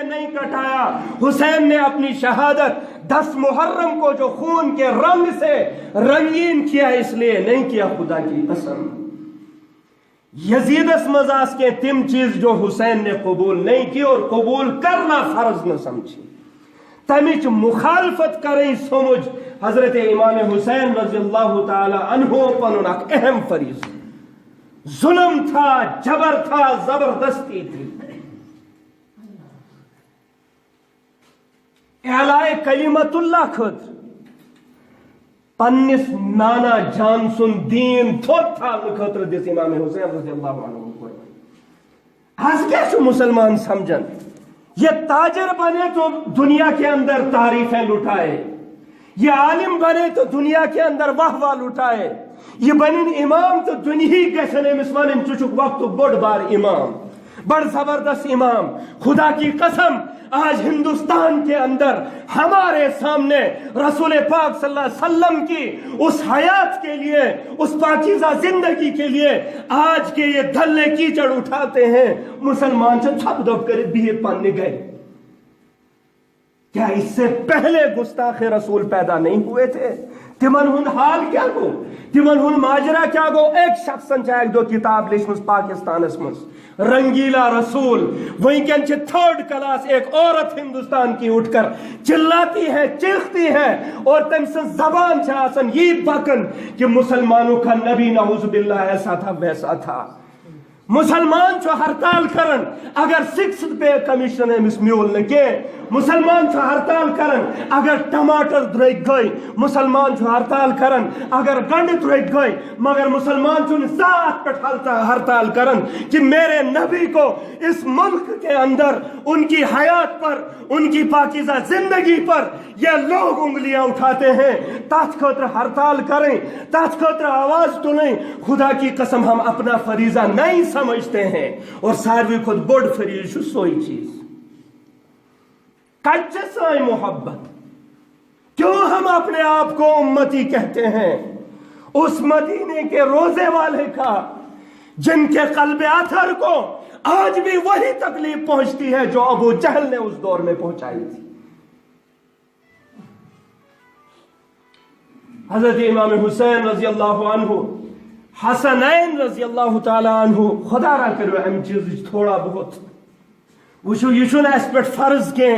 لیے نہیں کٹایا، حسین نے اپنی شہادت 10 محرم کو جو خون کے رنگ سے رنگین کیا اس لیے نہیں کیا، خدا کی قسم یزیدس مزاس کے تم چیز جو حسین نے قبول نہیں کی اور قبول کرنا فرض نہ سمجھی، تمچ مخالفت کریں سمجھ حضرت امام حسین رضی اللہ تعالی عنہ پنن اک اہم فریض، ظلم تھا، جبر تھا، زبردستی تھی، اعلائے کلمت اللہ خود پنس نانا جان سن دین تھوت تھا خطر دس امام حسین رضی اللہ عنہ کو۔ آج کیا چھو مسلمان سمجھن، یہ تاجر بنے تو دنیا کے اندر تعریفیں لٹائے، یہ عالم بنے تو دنیا کے اندر واہ واہ لٹائے، یہ بنن امام تو دنیا گژھن امس ونن ژٕ چھُکھ وقت بوڑ بار امام، بڑ زبردست امام۔ خدا کی قسم آج ہندوستان کے اندر ہمارے سامنے رسول پاک صلی اللہ علیہ وسلم کی اس حیات کے لیے، اس پاکیزہ زندگی کے لیے آج کے یہ دھلے کیچڑ اٹھاتے ہیں، مسلمان سے چھپ دب کر بہت پانے گئے۔ کیا اس سے پہلے گستاخ رسول پیدا نہیں ہوئے تھے؟ تمن ہند حال کیا گو، تمن ہند ماجرا کیا گو؟ ایک شخص ایک دو کتاب لچھمس پاکستانس مز رنگیلا رسول، وینکن چھ 3rd کلاس ایک عورت ہندوستان کی اٹھ کر چلاتی ہے، چیختی ہے اور تم سے زبان سے آسن یہ بکن کہ مسلمانوں کا نبی نعوذ باللہ ایسا تھا ویسا تھا۔ مسلمان چھو ہڑتال کرن اگر 6th پے کمیشن امس میول نہ کے، مسلمان چھو ہڑتال کرن اگر ٹماٹر درگ گئی، مسلمان چھو ہڑتال کرن اگر گنڈ درگ گئی، مگر مسلمان چھو ساتھ پہ ہڑتال کرن کہ میرے نبی کو اس ملک کے اندر ان کی حیات پر، ان کی پاکیزہ زندگی پر یہ لوگ انگلیاں اٹھاتے ہیں، تات خطر ہڑتال کریں، تات خطر آواز تلیں۔ خدا کی قسم ہم اپنا فریضہ نہیں سمجھتے ہیں، اور ساروی خود بڑ فریض سوئی چیز کچھ سائی محبت۔ کیوں ہم اپنے آپ کو امتی کہتے ہیں؟ اس مدینے کے روزے والے کا جن کے قلب اطہر کو آج بھی وہی تکلیف پہنچتی ہے جو ابو جہل نے اس دور میں پہنچائی تھی۔ حضرت امام حسین رضی اللہ عنہ، حسنین رضی اللہ تعالی عنہ، خدا را کرو ام چیز تھوڑا بہت وچھو، یہ چھن اس پر فرض کے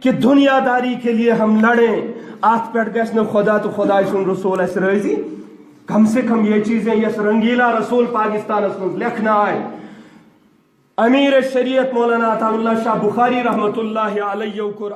کہ دنیا داری کے لیے ہم لڑیں، آت پر گژھن خدا تو خدا سن رسول اس رضی، کم سے کم یہ چیزیں یہ رنگیلا رسول پاکستان اس میں لکھنا آئے۔ امیر شریعت مولانا عطا اللہ شاہ بخاری رحمت اللہ علیہ کو